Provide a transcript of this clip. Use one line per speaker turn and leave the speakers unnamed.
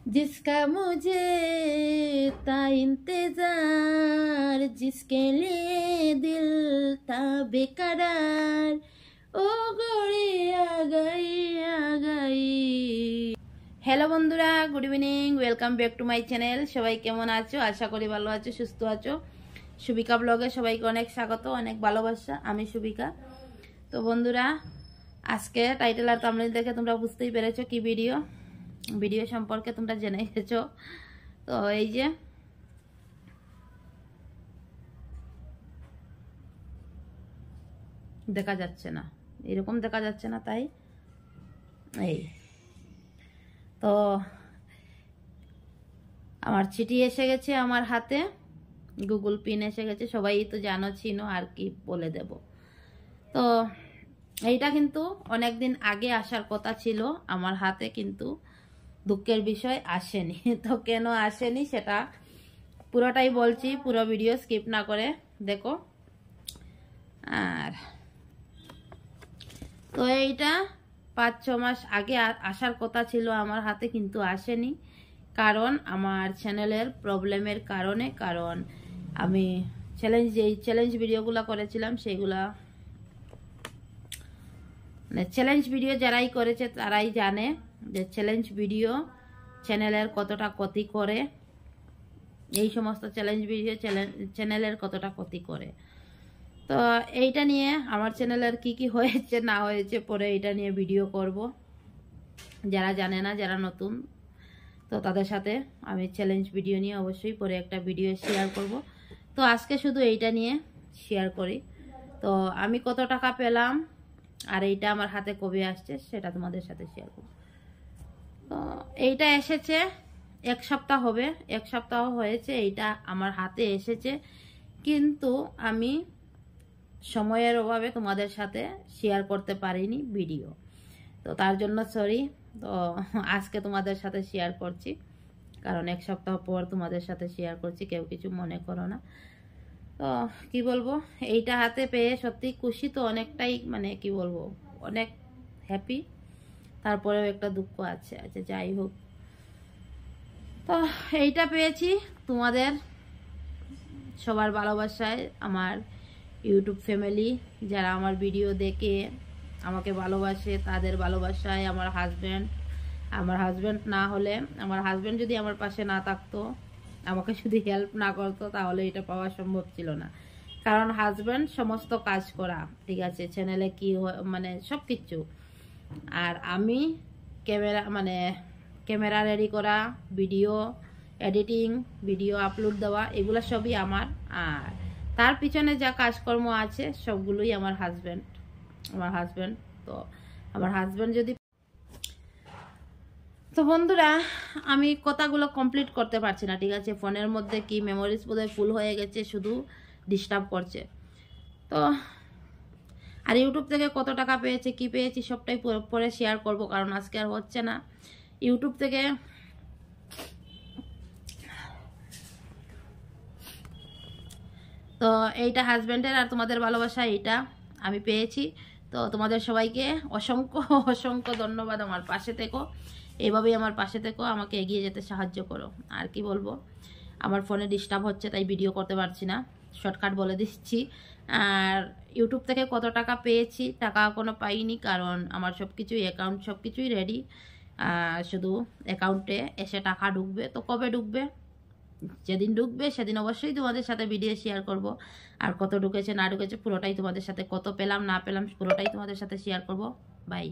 जिसका मुझे था इंतजार, जिसके लिए दिल था बेकरार, ओ घड़ी आ गई। हेलो बंधुरा, good evening, welcome back to my channel. सबाई केमन आछो? आशा करी भालो आछो, सुस्थ आछो। शुभिका ब्लगे सबाइके अनेक स्वागत, अनेक भालोबासा। आमी शुभिका। तो बंधुरा, आजके टाइटेल और थाम्बनेल देखे तोमरा बुझतेई पेरेछो कि ভিডিও সম্পর্কে তোমরা জেনে গেছো। তো এই যে দেখা যাচ্ছে না, এরকম দেখা যাচ্ছে না, তাই এই তো আমার চিঠি এসে গেছে আমার হাতে, গুগল পিন এসে গেছে। সবাই তো জানো চিনো, আর কি বলে দেব। তো এইটা কিন্তু অনেকদিন আগে আসার কথা ছিল আমার হাতে, কিন্তু দুঃখের বিষয় আসেনি। তো কেন আসেনি সেটা পুরোটাই বলছি, পুরো ভিডিও স্কিপ না করে দেখো। আর তো এইটা 5-6 মাস আগে আসার কথা ছিল আমার হাতে, কিন্তু আসেনি। কারণ আমার চ্যানেলের প্রবলেমের কারণে, কারণ আমি চ্যালেঞ্জ ভিডিওগুলো করেছিলাম, সেইগুলা চ্যালেঞ্জ ভিডিও যারাই করেছে তারাই জানে যে চ্যালেঞ্জ ভিডিও চ্যানেলের কতটা ক্ষতি করে। এই সমস্ত চ্যালেঞ্জ ভিডিও চ্যানেলের কতটা ক্ষতি করে। তো এইটা নিয়ে আমার চ্যানেলের কি হয়েছে না হয়েছে পরে এইটা নিয়ে ভিডিও করব। যারা জানে না, যারা নতুন, তো তাদের সাথে আমি চ্যালেঞ্জ ভিডিও নিয়ে অবশ্যই পরে একটা ভিডিও শেয়ার করব। তো আজকে শুধু এইটা নিয়ে শেয়ার করি। তো আমি কত টাকা পেলাম আর এইটা আমার হাতে কবে আসছে সেটা তোমাদের সাথে শেয়ার করব। তো এইটা এসেছে 1 সপ্তাহ হবে, 1 সপ্তাহ হয়েছে এইটা আমার হাতে এসেছে, কিন্তু আমি সময়ের অভাবে তোমাদের সাথে শেয়ার করতে পারিনি ভিডিও। তো তার জন্য সরি। তো আজকে তোমাদের সাথে শেয়ার করছি, কারণ 1 সপ্তাহ পর তোমাদের সাথে শেয়ার করছি, কেউ কিছু মনে করো না। তো কি বলবো, এইটা হাতে পেয়ে সত্যি খুশি তো অনেকটাই, মানে কি বলবো, অনেক হ্যাপি। তারপরেও একটা দুঃখ আছে। আচ্ছা যাই হোক, তো এইটা পেয়েছি তোমাদের সবার ভালোবাসায়। আমার ইউটিউব ফ্যামিলি যারা আমার ভিডিও দেখে আমাকে ভালোবাসে, তাদের ভালোবাসায়। আমার হাজব্যান্ড না হলে, আমার হাজব্যান্ড যদি আমার পাশে না থাকতো, আমাকে যদি হেল্প না করতো, তাহলে এটা পাওয়া সম্ভব ছিল না। কারণ হাজব্যান্ড সমস্ত কাজ করা, ঠিক আছে, চ্যানেলে কি মানে সব কিছু। আর আমি ক্যামেরা রেডি করা, ভিডিও এডিটিং, ভিডিও আপলোড দেওয়া, এগুলো সবই আমার। আর তার পিছনে যা কাজকর্ম আছে সবগুলোই আমার হাজব্যান্ড। তো আমার হাজব্যান্ড যদি, তো বন্ধুরা আমি কথাগুলো কমপ্লিট করতে পারছি না, ঠিক আছে। ফোনের মধ্যে কি মেমোরিজ বোধহয় ফুল হয়ে গেছে, শুধু ডিস্টার্ব করছে। তো আর ইউটিউব থেকে কত টাকা পেয়েছে, কি পেয়েছি সবটাই পরে শেয়ার করব, কারণ আজকে আর হচ্ছে না ইউটিউব থেকে। তো এইটা হাজব্যান্ডের আর তোমাদের ভালোবাসা, এইটা আমি পেয়েছি। তো তোমাদের সবাইকে অসংখ্য অসংখ্য ধন্যবাদ। আমার পাশে থেকো, এইভাবেই আমার পাশে থেকো, আমাকে এগিয়ে যেতে সাহায্য করো। আর কি বলবো, আমার ফোনে ডিস্টার্ব হচ্ছে, তাই ভিডিও করতে পারছি না, শর্টকাট বলে দিচ্ছি। আর ইউটিউব থেকে কত টাকা পেয়েছি, টাকা কোনো পাইনি, কারণ আমার সব কিছুই অ্যাকাউন্ট, সব কিছুই রেডি। শুধু অ্যাকাউন্টে এসে টাকা ঢুকবে। তো কবে ঢুকবে, যেদিন ঢুকবে সেদিন অবশ্যই তোমাদের সাথে ভিডিও শেয়ার করব। আর কত ঢুকেছে না ঢুকেছে পুরোটাই তোমাদের সাথে, কত পেলাম না পেলাম পুরোটাই তোমাদের সাথে শেয়ার করব। বাই।